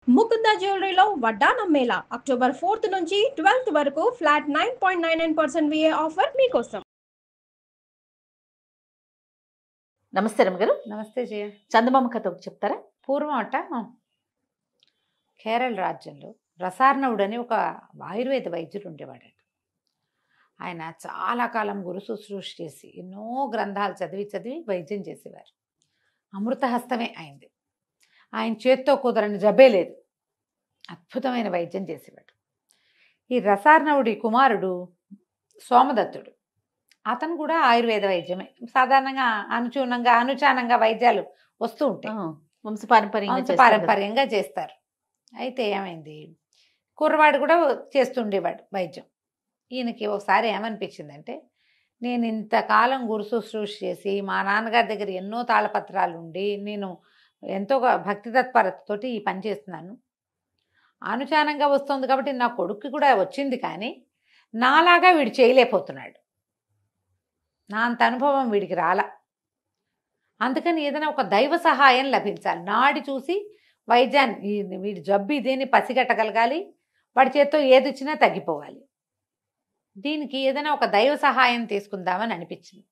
ముకుంద జ్యువెలరీలో వడ్డానం Mela October 4th నుంచి 12th వరకు ఫ్లాట్ 9.99% విఏ ఆఫర్ మీకోసం. నమస్తే రమగారు. నమస్తే జయ. చందమామ కథ ఒకటి చెప్తారా? పూర్వం అట కేరళ రాజ్యంలో రసార్ణవుడని ఒక ఆయుర్వేద వైద్యుడు ఉండేవాడట. ఆయన చాలా కాలం గురు శుశ్రూష చేసి ఎన్నో గ్రంథాలు చదివి వైద్యం చేసేవారు. అమృతహస్తమే అయింది. ఆయన చేత్తో కుదరని జబ్బే లేదు. అద్భుతమైన వైద్యం చేసేవాడు. ఈ రసార్ణవుడి కుమారుడు సోమదత్తుడు. అతను కూడా ఆయుర్వేద వైద్యమే. సాధారణంగా అనుచానంగా వైద్యాలు వస్తూ ఉంటాయి. వంశపారంపర్యంగా చేస్తారు. అయితే ఏమైంది, కుర్రవాడు కూడా చేస్తుండేవాడు వైద్యం. ఈయనకి ఒకసారి ఏమనిపించిందంటే, నేను ఇంతకాలం గురు శుశ్రూష చేసి మా నాన్నగారి దగ్గర ఎన్నో తాళపత్రాలు ఉండి నేను ఎంతో భక్తి తత్పరతతోటి ఈ పని చేస్తున్నాను. అనుచానంగా వస్తుంది కాబట్టి నా కొడుక్కి కూడా వచ్చింది, కానీ నాలాగా వీడు చేయలేకపోతున్నాడు. నా అంత అనుభవం వీడికి రాలా. అందుకని ఏదైనా ఒక దైవ సహాయం లభించాలి. నాడి చూసి వైద్యాన్ని వీడి జబ్బు ఇదేని పసిగట్టగలగాలి. వాడి చేత్తో ఏది ఇచ్చినా తగ్గిపోవాలి. దీనికి ఏదైనా ఒక దైవ సహాయం తీసుకుందామని అనిపించింది.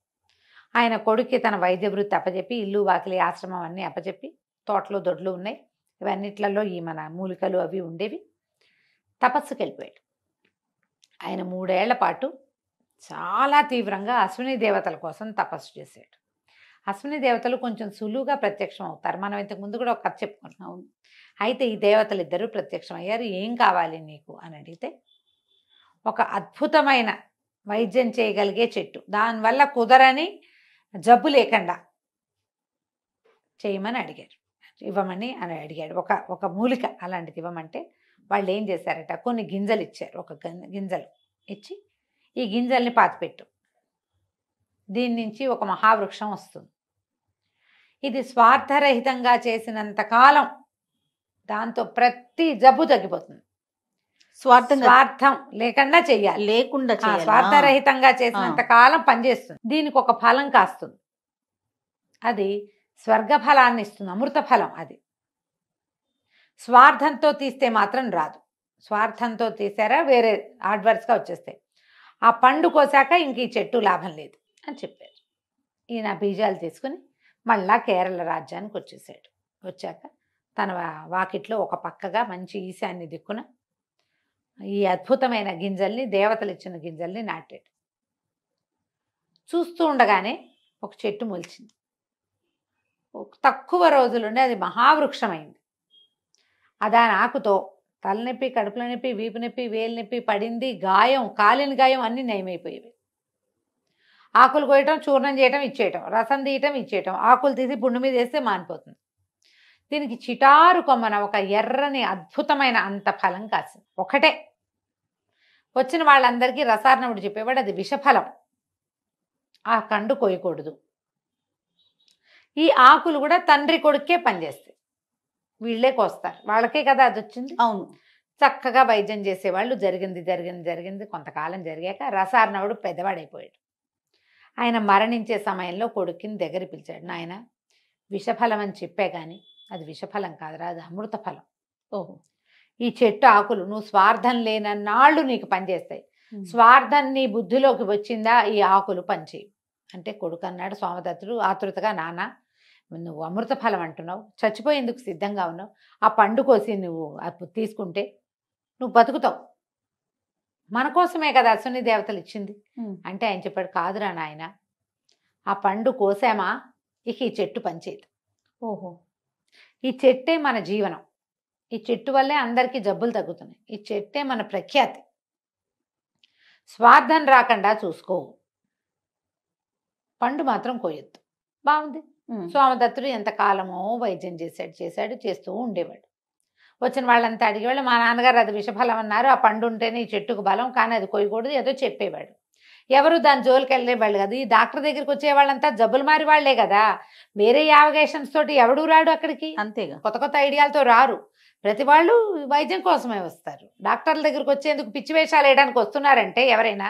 ఆయన కొడుక్కి తన వైద్య వృత్తి అప్పచెప్పి, ఇల్లు వాకిలి ఆశ్రమం అన్నీ అప్పచెప్పి, తోటలు దొడ్లు ఉన్నాయి, ఇవన్నిట్లలో ఈ మన మూలికలు అవి ఉండేవి. తపస్సుకి వెళ్ళిపోయాడు. ఆయన 3 ఏళ్ల పాటు చాలా తీవ్రంగా అశ్విని దేవతల కోసం తపస్సు చేశాడు. అశ్విని దేవతలు కొంచెం సులువుగా ప్రత్యక్షం అవుతారు. మనం ఇంతకు ముందు కూడా ఒక కథ చెప్పుకున్నాం. అయితే ఈ దేవతలు ఇద్దరూ ప్రత్యక్షం అయ్యారు. ఏం కావాలి నీకు అని అడిగితే, ఒక అద్భుతమైన వైద్యం చేయగలిగే చెట్టు, దానివల్ల కుదరని జబ్బు లేకుండా చేయమని అడిగారు. ఇవ్వమని అని అడిగాడు. ఒక మూలిక అలాంటిది ఇవ్వమంటే వాళ్ళు ఏం చేశారట, కొన్ని గింజలు ఇచ్చారు. ఒక గింజలు ఇచ్చి, ఈ గింజల్ని పాతిపెట్టు, దీని నుంచి ఒక మహావృక్షం వస్తుంది. ఇది స్వార్థరహితంగా చేసినంతకాలం దాంతో ప్రతి జబ్బు తగ్గిపోతుంది. స్వార్థం లేకుండా చెయ్యాలి, లేకుండా స్వార్థరహితంగా చేసినంత కాలం పనిచేస్తుంది. దీనికి ఒక ఫలం కాస్తుంది, అది స్వర్గ ఫలాన్ని ఇస్తుంది, అమృత ఫలం. అది స్వార్థంతో తీస్తే మాత్రం రాదు. స్వార్థంతో తీసారా వేరే అడ్వర్స్గా వచ్చేస్తాయి. ఆ పండు కోసాక ఇంక ఈ చెట్టు లాభం లేదు అని చెప్పారు. ఈయన బీజాలు తీసుకుని మళ్ళా కేరళ రాజ్యానికి వచ్చేసాడు. వచ్చాక తన వాకిట్లో ఒక పక్కగా మంచి ఈశాన్య దిక్కున ఈ అద్భుతమైన గింజల్ని, దేవతలు ఇచ్చిన గింజల్ని నాటాడు. చూస్తూ ఉండగానే ఒక చెట్టు మొలిచింది. తక్కువ రోజులుండి అది మహావృక్షమైంది. దాని ఆకుతో తలనొప్పి, కడుపుల నొప్పి, వీపు నొప్పి, వేలు నొప్పి, పడింది గాయం, కాలిన గాయం అన్నీ నయమైపోయేవి. ఆకులు కోయటం, చూర్ణం చేయటం, ఇచ్చేయటం, రసం తీయటం, ఇచ్చేయటం, ఆకులు తీసి పుండు మీద వేస్తే మానిపోతుంది. దీనికి చిటారు కొమ్మన ఒక ఎర్రని అద్భుతమైన అంత ఫలం కాసింది. ఒకటే. వచ్చిన వాళ్ళందరికీ రసార్ణవుడు చెప్పేవాడు, అది విషఫలం, ఆ కండు కోయకూడదు. ఈ ఆకులు కూడా తండ్రి కొడుకే పనిచేస్తాయి, వీళ్ళే కోస్తారు, వాళ్ళకే కదా అది వచ్చింది. అవును. చక్కగా వైద్యం చేసేవాళ్ళు. జరిగింది కొంతకాలం జరిగాక రసార్ణవుడు పెద్దవాడైపోయాడు. ఆయన మరణించే సమయంలో కొడుకుని దగ్గర పిలిచాడు. నాయన, విషఫలం అని చెప్పే కానీ అది విషఫలం కాదురా, అది అమృత ఫలం. ఓహో. ఈ చెట్టు ఆకులు నువ్వు స్వార్థం లేనన్నాళ్ళు నీకు పనిచేస్తాయి. స్వార్థం నీ బుద్ధిలోకి వచ్చిందా, ఈ ఆకులు పనిచేయి అంటే కొడుకు అన్నాడు. సోమదత్తుడు ఆతృతగా, నాన్న నువ్వు అమృత ఫలం అంటున్నావు, చచ్చిపోయేందుకు సిద్ధంగా ఉన్నావు, ఆ పండు కోసి నువ్వు తీసుకుంటే నువ్వు బతుకుతావు, మన కోసమే కదా అశ్విని దేవతలు ఇచ్చింది అంటే ఆయన చెప్పాడు, కాదురా నాయన, ఆ పండు కోసామా ఇక ఈ చెట్టు పనిచేయదు. ఓహో. ఈ చెట్టే మన జీవనం, ఈ చెట్టు వల్లే అందరికీ జబ్బులు తగ్గుతున్నాయి, ఈ చెట్టే మన ప్రఖ్యాతి, స్వార్థం రాకుండా చూసుకో, పండు మాత్రం కోయొద్దు. బాగుంది. సోమదత్తుడు ఎంతకాలమో వైద్యం చేస్తూ ఉండేవాడు. వచ్చిన వాళ్ళంతా అడిగేవాళ్ళు, మా నాన్నగారు అది విషఫలం అన్నారు, ఆ పండు ఉంటేనే ఈ చెట్టుకు బలం, కానీ అది కోయకూడదు, ఏదో చెప్పేవాడు. ఎవరు దాని జోలికి వెళ్ళేవాళ్ళు కదా. ఈ డాక్టర్ దగ్గరికి వచ్చే వాళ్ళంతా జబ్బులు మారి వాళ్లే కదా, వేరే యావగేషన్స్ తోటి ఎవడు రాడు అక్కడికి. అంతేగా, కొత్త ఐడియాలతో రారు. ప్రతి వాళ్ళు వైద్యం కోసమే వస్తారు. డాక్టర్ల దగ్గరికి వచ్చేందుకు పిచ్చి వేషాలు వేయడానికి వస్తున్నారంటే ఎవరైనా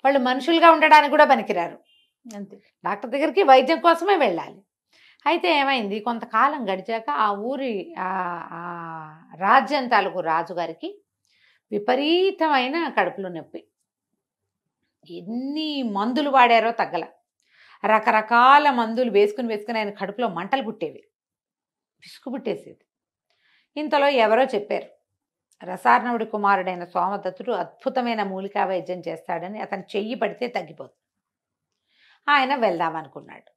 వాళ్ళు మనుషులుగా ఉండడానికి కూడా పనికిరారు. అంతే. డాక్టర్ దగ్గరికి వైద్యం కోసమే వెళ్ళాలి. అయితే ఏమైంది, కొంతకాలం గడిచాక ఆ ఊరి ఆ ఆ రాజ్యం తాలూకు రాజుగారికి విపరీతమైన కడుపులో నొప్పి. ఎన్ని మందులు వాడారో తగ్గల. రకరకాల మందులు వేసుకుని ఆయన కడుపులో మంటలు పుట్టేవి, పిసుకు పుట్టేసేది. ఇంతలో ఎవరో చెప్పారు, రసార్ణవుడి కుమారుడైన సోమదత్తుడు అద్భుతమైన మూలికా వైద్యం చేస్తాడని, అతను చెయ్యి పడితే తగ్గిపోతుంది. ఆయన వెళ్దామనుకున్నాడు.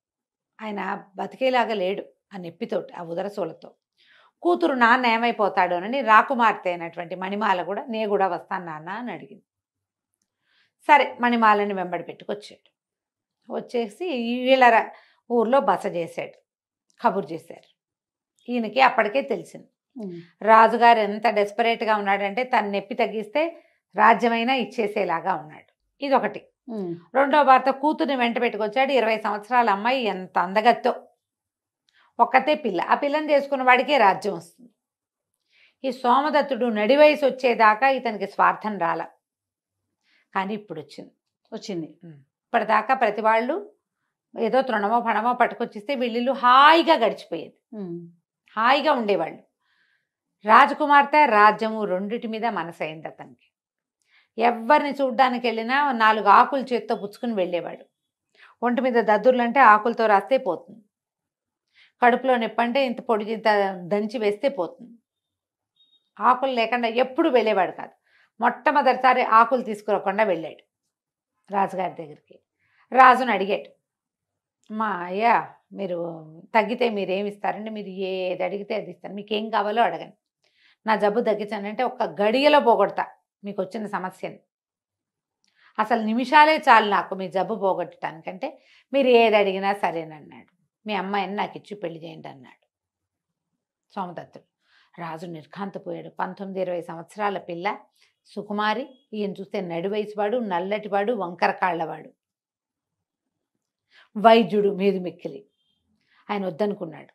ఆయన బతికేలాగా లేడు ఆ నొప్పితోటి, ఆ ఉదరసూలతో. కూతురు నాన్న ఏమైపోతాడోనని రాకుమార్తె అయినటువంటి మణిమాల కూడా, నే కూడా వస్తాను నాన్న అని అడిగింది. సరే మణిమాలని వెంబడి పెట్టుకొచ్చాడు. వచ్చేసి వీళ్ళ ఊర్లో బస చేశాడు. కబురు చేశారు. ఈయనకి అప్పటికే తెలిసింది రాజుగారు ఎంత డెస్పరేట్గా ఉన్నాడంటే తన నొప్పి తగ్గిస్తే రాజ్యమైనా ఇచ్చేసేలాగా ఉన్నాడు. ఇదొకటి. రెండో భర్త కూతుర్ని వెంట పెట్టుకొచ్చాడు. 20 సంవత్సరాల అమ్మాయి, ఎంత అందగత్తో, ఒక్కతే పిల్ల. ఆ పిల్లని చేసుకున్న వాడికే రాజ్యం వస్తుంది. ఈ సోమదత్తుడు నడి వయసు వచ్చేదాకా ఇతనికి స్వార్థం రాల, కానీ ఇప్పుడు వచ్చింది. ఇప్పటిదాకా ప్రతి వాళ్ళు ఏదో తృణమో పణమో పట్టుకొచ్చిస్తే వీళ్ళు హాయిగా గడిచిపోయేది, హాయిగా ఉండేవాళ్ళు. రాజకుమార్తె రాజ్యము రెండిటి మీద మనసైంది అతనికి. ఎవరిని చూడ్డానికి వెళ్ళినా 4 ఆకులు చేత్తో పుచ్చుకుని వెళ్ళేవాడు. ఒంటి మీద దద్దుర్లు అంటే ఆకులతో రాస్తే పోతుంది, కడుపులో నొప్పంటే ఇంత పొడి ఇంత దంచి వేస్తే పోతుంది. ఆకులు లేకుండా ఎప్పుడు వెళ్ళేవాడు కాదు. మొట్టమొదటిసారి ఆకులు తీసుకురాకుండా వెళ్ళాడు రాజుగారి దగ్గరికి. రాజును అడిగాడు, మా అయ్యా మీరు తగ్గితే మీరేమి ఇస్తారంటే, మీరు ఏది అడిగితే అది ఇస్తాను, మీకు ఏం కావాలో అడగండి, నా జబ్బు తగ్గించానంటే ఒక్క గడియలో పోగొడతా మీకు వచ్చిన సమస్యని. అసలు నిమిషాలే చాలు నాకు మీ జబ్బు పోగొట్టడానికంటే, మీరు ఏది అడిగినా సరేనన్నాడు. మీ అమ్మాయిని నాకు ఇచ్చి పెళ్లి చేయండి అన్నాడు సోమదత్తుడు. రాజు నిర్ఘాంతపోయాడు. 19-20 సంవత్సరాల పిల్ల, సుకుమారి. ఈయన చూస్తే నడి వయసువాడు, నల్లటివాడు, వంకర కాళ్ళవాడు, వైద్యుడు మీది మిక్కిలి. ఆయన వద్దనుకున్నాడు.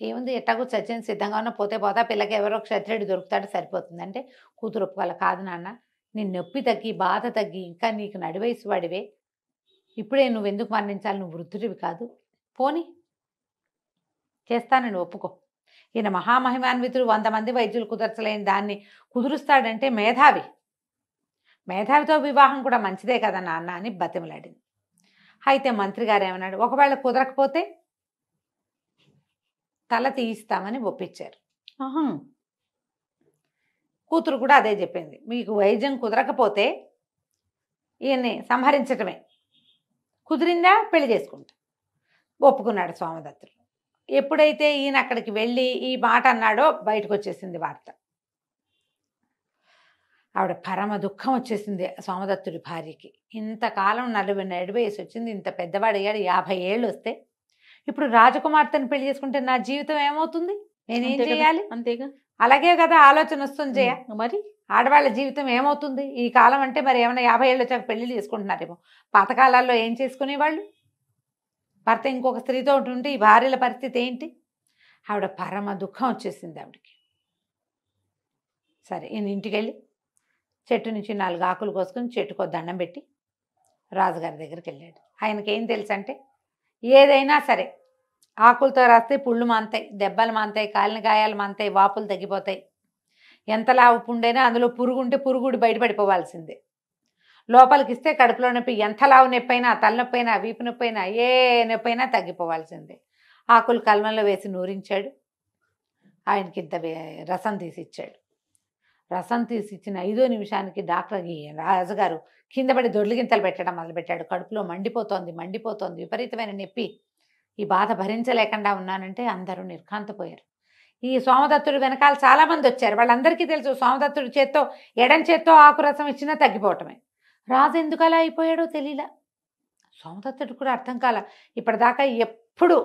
ఏముంది, ఎట్టాగో చచ్చిన సిద్ధంగా ఉన్న, పోతే పోతా, పిల్లకి ఎవరో క్షత్రియుడు దొరుకుతాడు సరిపోతుంది అంటే, కూతురు ఒప్పుకోవాలి. కాదు నాన్న, నీ నొప్పి తగ్గి బాధ తగ్గి ఇంకా నీకు నడి వయసు వాడివే, ఇప్పుడే నువ్వెందుకు మరణించాలి, నువ్వు వృద్ధుడివి కాదు, పోని చేస్తానని ఒప్పుకో. ఈయన మహామహిమాన్వితుడు, 100 మంది వైద్యులు కుదర్చలేని దాన్ని కుదురుస్తాడంటే మేధావి, మేధావితో వివాహం కూడా మంచిదే కదా నాన్న అని బతిమలాడింది. అయితే మంత్రి గారు ఏమన్నాడు, ఒకవేళ కుదరకపోతే తల తీయిస్తామని ఒప్పించారు. కూతురు కూడా అదే చెప్పింది, మీకు వైద్యం కుదరకపోతే ఈయన్ని సంహరించటమే, కుదిరిందా పెళ్లి చేసుకుంటా. ఒప్పుకున్నాడు సోమదత్తుడు. ఎప్పుడైతే ఈయన అక్కడికి వెళ్ళి ఈ మాట అన్నాడో బయటకు వచ్చేసింది వార్త. ఆవిడ పరమ దుఃఖం వచ్చేసింది సోమదత్తుడి భార్యకి. ఇంతకాలం 40 వయసు వచ్చింది, ఇంత పెద్దవాడయ్యాడు, 50 ఏళ్ళు వస్తే ఇప్పుడు రాజకుమార్తెను పెళ్లి చేసుకుంటే నా జీవితం ఏమవుతుంది, నేనేం చేయాలి? అంతేగా, అలాగే కదా ఆలోచన వస్తుంది జయ. మరి ఆడవాళ్ళ జీవితం ఏమవుతుంది ఈ కాలం అంటే? మరి ఏమైనా 50 ఏళ్ళు వచ్చాక పెళ్లిళ్ళు చేసుకుంటున్నారేమో. పాతకాలాల్లో ఏం చేసుకునేవాళ్ళు? భర్త ఇంకొక స్త్రీతో ఉంటుంటే ఈ భార్యల పరిస్థితి ఏంటి? ఆవిడ పరమ దుఃఖం వచ్చేసింది ఆవిడకి. సరే ఈయన ఇంటికి వెళ్ళి చెట్టు నుంచి 4 ఆకులు కోసుకొని చెట్టుకో దండం పెట్టి రాజుగారి దగ్గరికి వెళ్ళాడు. ఆయనకి ఏం తెలుసు అంటే, ఏదైనా సరే ఆకులతో రాస్తే పుళ్ళు మాంతాయి, దెబ్బలు మాంతాయి, కాలిన గాయాలు మాంతాయి, వాపులు తగ్గిపోతాయి. ఎంతలా పుండైనా అందులో పురుగు ఉంటే పురుగుడు బయటపడిపోవాల్సిందే. లోపలికి ఇస్తే కడుపులో నొప్పి, ఎంత లావు నొప్పి అయినా, తలనొప్పి అయినా, వీపు నొప్పి అయినా, ఏ నొప్పి అయినా తగ్గిపోవాల్సిందే. ఆకులు కల్మంలో వేసి నూరించాడు. ఆయనకి ఇంత రసం తీసి ఇచ్చాడు. రసం తీసి ఇచ్చిన 5వ నిమిషానికి డాక్టర్కి రాజుగారు కింద పడి దొర్లిగింతలు పెట్టడం మొదలుపెట్టాడు. కడుపులో మండిపోతోంది, విపరీతమైన నొప్పి, ఈ బాధ భరించలేకుండా ఉన్నానంటే అందరూ నిర్ఘాంతపోయారు. ఈ సోమదత్తుడు వెనకాల చాలామంది వచ్చారు. వాళ్ళందరికీ తెలుసు సోమదత్తుడి చేత్తో, ఎడం చేత్తో ఆకు రసం ఇచ్చినా తగ్గిపోవటమే. రాజు ఎందుకు అలా అయిపోయాడో తెలియలా. సోమదత్తుడు కూడా అర్థం కాల. ఇప్పటిదాకా ఎప్పుడు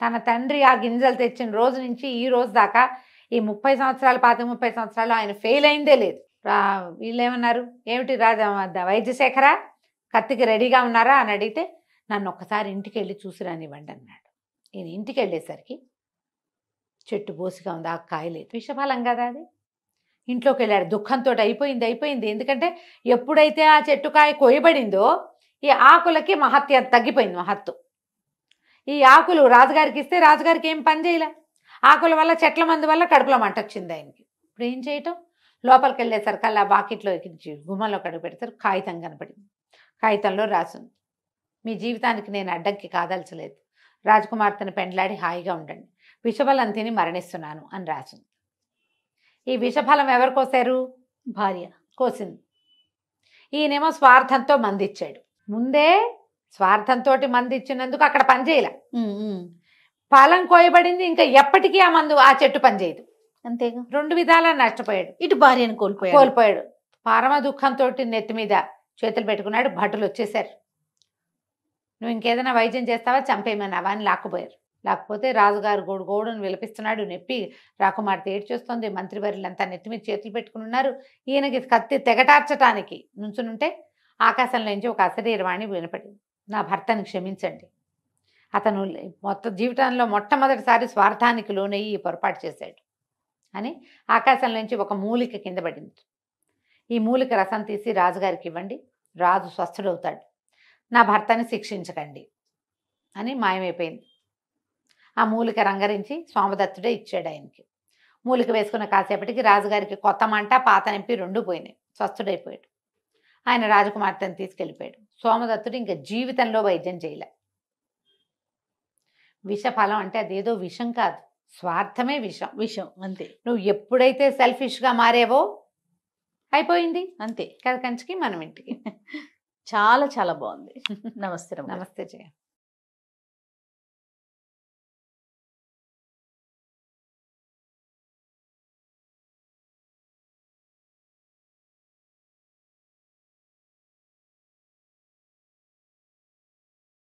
తన తండ్రి ఆ గింజలు తెచ్చిన రోజు నుంచి ఈ రోజు దాకా ఈ 30 సంవత్సరాలు 30 సంవత్సరాలు ఆయన ఫెయిల్ అయిందే లేదు. వీళ్ళు ఏమన్నారు, ఏమిటి వైద్యశేఖర కత్తికి రెడీగా ఉన్నారా అని అడిగితే, నన్ను ఒక్కసారి ఇంటికి వెళ్ళి చూసి రానివ్వండి అన్నాడు. ఈయన ఇంటికి వెళ్ళేసరికి చెట్టు బోసిగా ఉంది, ఆ కాయ లేదు. విషఫలం కదా అది. ఇంట్లోకి వెళ్ళాడు. దుఃఖంతో అయిపోయింది. ఎందుకంటే ఎప్పుడైతే ఆ చెట్టు కాయ కోయబడిందో ఈ ఆకులకి మహత్యం తగ్గిపోయింది, మహత్తు. ఈ ఆకులు రాజుగారికి ఇస్తే రాజుగారికి ఏం పని చేయలే. ఆకుల వల్ల చెట్ల మందు వల్ల కడుపులో మంట వచ్చింది ఆయనకి. ఇప్పుడు ఏం చేయటం, లోపలికి వెళ్ళేసరికల్లా బాకెట్లో ఎక్కించి గుమ్మంలో కడుగు పెడతారు. కాగితం కనపడింది. కాగితంలో రాసింది, మీ జీవితానికి నేను అడ్డంకి కాదల్చలేదు, రాజకుమార్తెను పెండ్లాడి హాయిగా ఉండండి, విషఫలం తిని మరణిస్తున్నాను అని రాసింది. ఈ విషఫలం ఎవరు కోసారు? భార్య కోసింది. ఈయనేమో స్వార్థంతో మందిచ్చాడు. ముందే స్వార్థంతో మందిచ్చినందుకు అక్కడ పని చేయలే. ఫలం కోయబడింది, ఇంకా ఎప్పటికీ ఆ మందు ఆ చెట్టు పనిచేయదు. అంతేగా, 2 విధాలా నష్టపోయాడు. ఇటు భార్యను కోల్పోయాడు. పరమ దుఃఖంతో నెత్తి మీద చేతులు పెట్టుకున్నాడు. భటులు వచ్చేసారు, నువ్వు ఇంకేదైనా వైద్యం చేస్తావా, చంపేయమన్నావా అని లాక్కుపోయారు. లేకపోతే రాజుగారు గోడును విలపిస్తున్నాడు, నొప్పి, రాకుమార్తె ఏడ్చేస్తోంది, మంత్రివర్యులంతా నెత్తి మీద చేతులు పెట్టుకుని ఉన్నారు. ఈయనకి కత్తి తెగటార్చటానికి నుంచునుంటే ఆకాశంలో నుంచి ఒక అశరీరవాణి వినపడింది, నా భర్తని క్షమించండి, అతను మొత్తం జీవితంలో మొట్టమొదటిసారి స్వార్థానికి లోనయ్యి ఈ పొరపాటు చేశాడు అని ఆకాశంలో నుంచి ఒక మూలిక కింద పడింది. ఈ మూలిక రసం తీసి రాజుగారికి ఇవ్వండి, రాజు స్వస్థుడవుతాడు, నా భర్తని శిక్షించకండి అని మాయమైపోయింది. ఆ మూలిక రంగరించి సోమదత్తుడే ఇచ్చాడు ఆయనకి. మూలిక వేసుకున్న కాసేపటికి రాజుగారికి కొత్త మంట పాత నొప్పి 2 పోయినాయి, స్వస్థుడైపోయాడు. ఆయన రాజకుమార్తెను తీసుకెళ్ళిపోయాడు. సోమదత్తుడు ఇంకా జీవితంలో వైద్యం చేయలే. విషఫలం అంటే అదేదో విషం కాదు, స్వార్థమే విషం. విషయం అంతే. నువ్వు ఎప్పుడైతే సెల్ఫిష్గా మారేవో అయిపోయింది అంతే. కథ కంచికి మనం ఇంటికి. చాలా చాలా బాగుంది. నమస్తే. నమస్తే జయ.